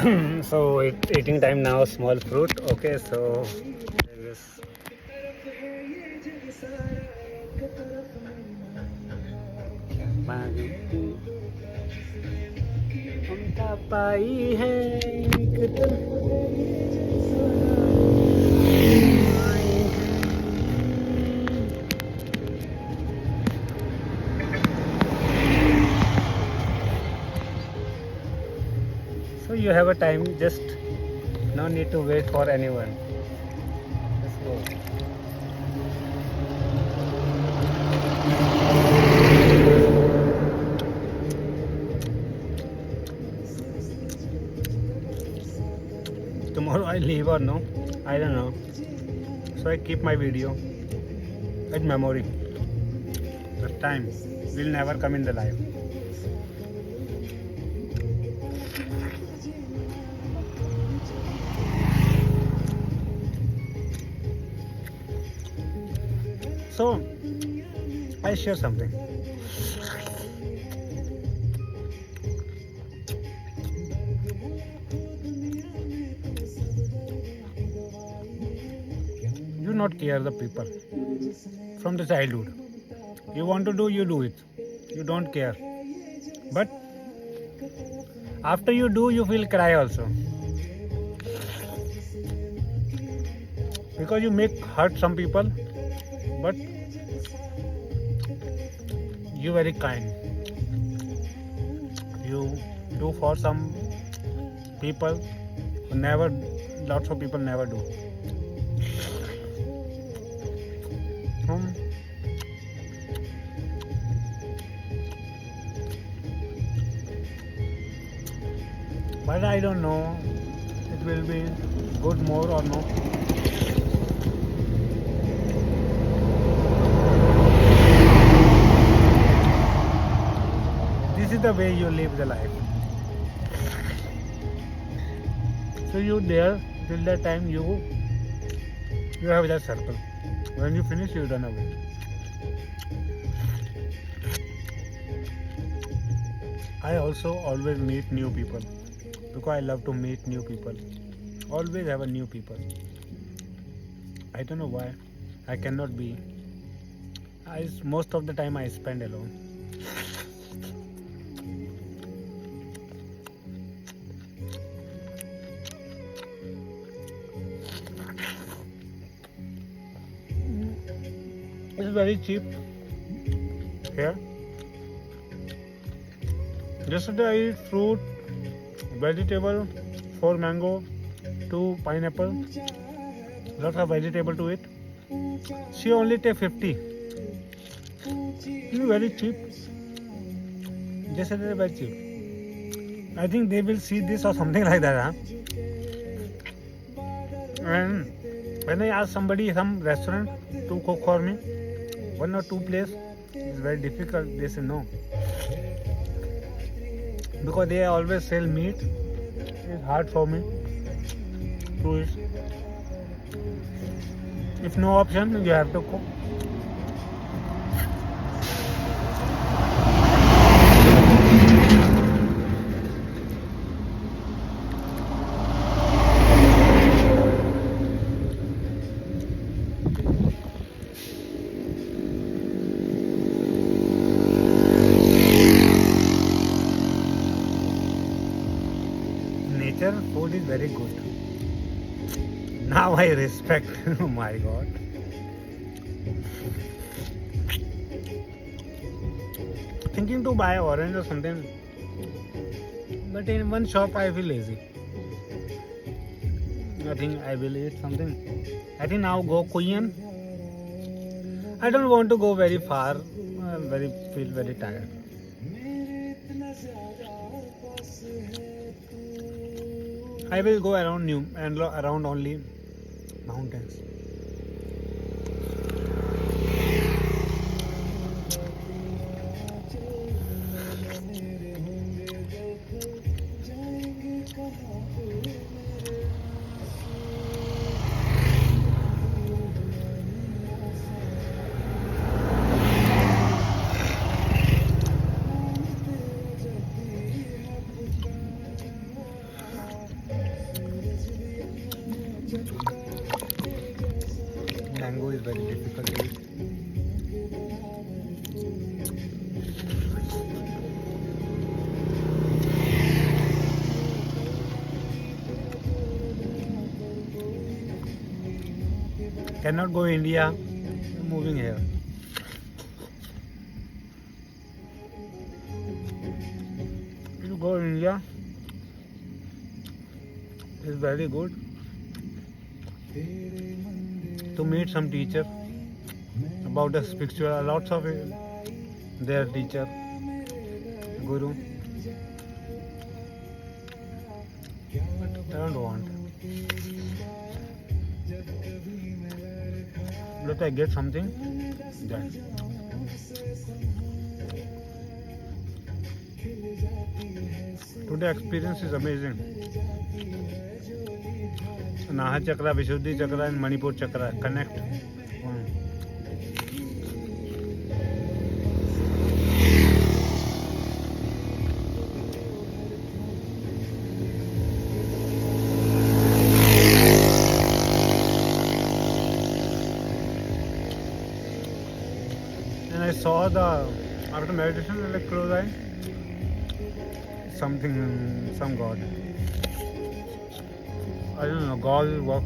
So eating time now, small fruit. Okay, so there is ममता पाई है So you have a time, just no need to wait for anyone. Let's go. Tomorrow I leave or no, I don't know. So I keep my video at memory. The time will never come in the life. So I share something. You not care the people from the childhood. You want to do, you do it. You don't care. But after you do, you feel cry also. Because you make hurt some people, but you very kind. You do for some people who never, lots of people never do. But I don't know it will be good more or no. This is the way you live the life. So you there till that time you have that circle. When you finish, you run away. I also always meet new people because I love to meet new people. Always have a new people. I don't know why. I cannot be. Most of the time I spend alone. It's very cheap here. Yesterday I eat fruit, vegetable, 4 mango, 2 pineapple, lots of vegetable to eat. She only take 50. It's very cheap. Yesterday very cheap. I think they will see this or something like that. Huh? And when I ask somebody some restaurant to cook for me, 1 or 2 place, it's very difficult. They say no. Because they always sell meat. It's hard for me to eat. If no option, you have to cook. Nature food is very good. Now I respect. Oh my God. Thinking to buy orange or something, but in one shop I feel lazy. I think I will eat something. I think now go Korean. I don't want to go very far. I feel very tired. I will go around New and around only mountains. Cannot go India. I'm moving here. You go India. It's very good to meet some teacher about the spiritual. Lots of their teacher, guru. But I don't want. Let I get something. That. Today experience is amazing. Naha Chakra, Vishuddhi Chakra and Manipur Chakra connect. And I saw after meditation, I like close eye, some God. I don't know, God will work.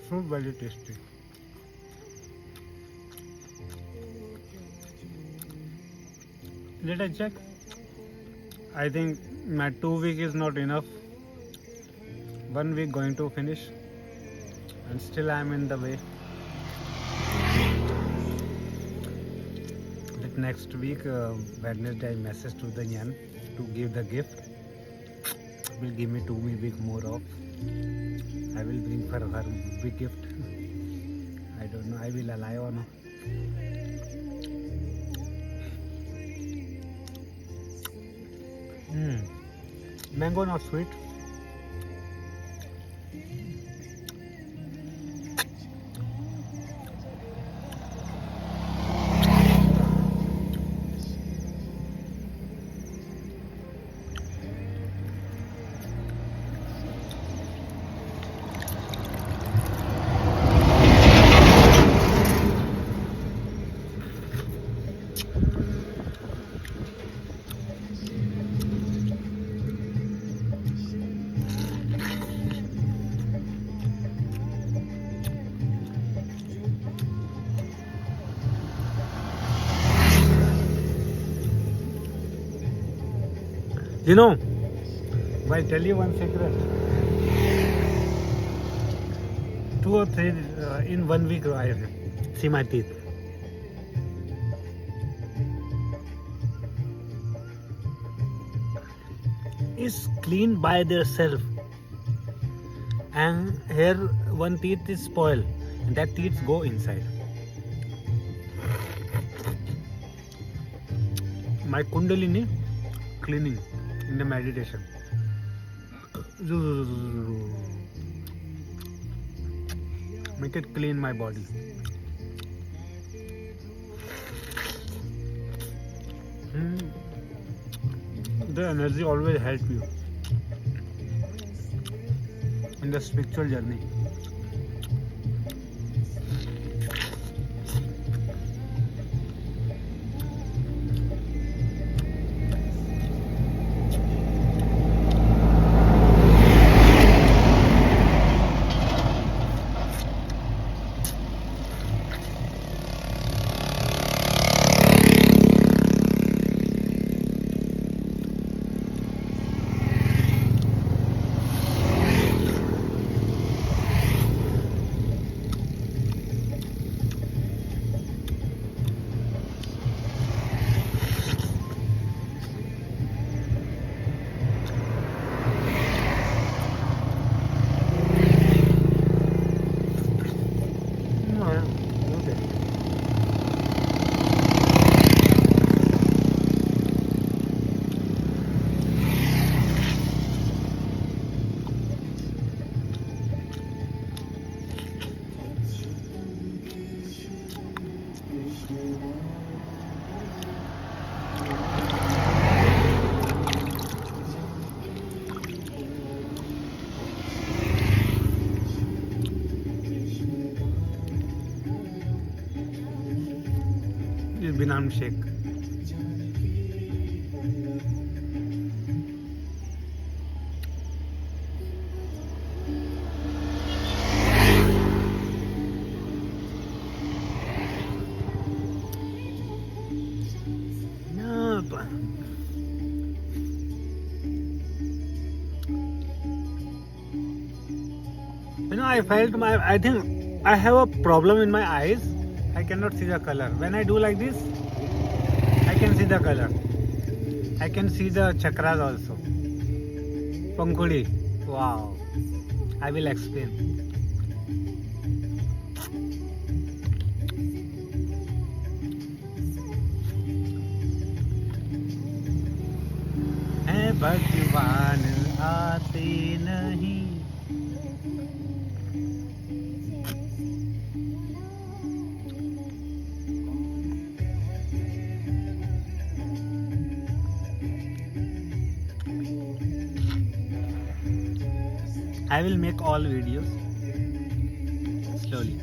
Fruit very tasty. Let us check. I think my 2 week is not enough. 1 week going to finish, and still I am in the way. That next week, Wednesday, I message to the Yan to give the gift. Will give me 2 week more off. I will bring for her big gift. I don't know. I will allow or not. Mango not sweet. You know, I tell you one secret. 2 or 3 in 1 week I see my teeth. Is clean by themselves, and here one teeth is spoiled, and that teeth go inside. My Kundalini cleaning in the meditation. Make it clean my body. The energy always helps you in the spiritual journey. Binam Sheikh. No, but I felt I think I have a problem in my eyes. I cannot see the color. When I do like this, I can see the color. I can see the chakras also. Pankhudi. Wow. I will explain. है भगवान आते नहीं. I will make all videos slowly.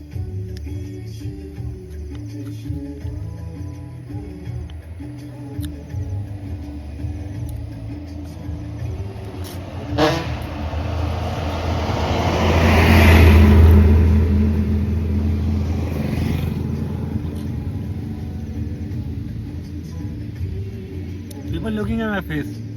People looking at my face.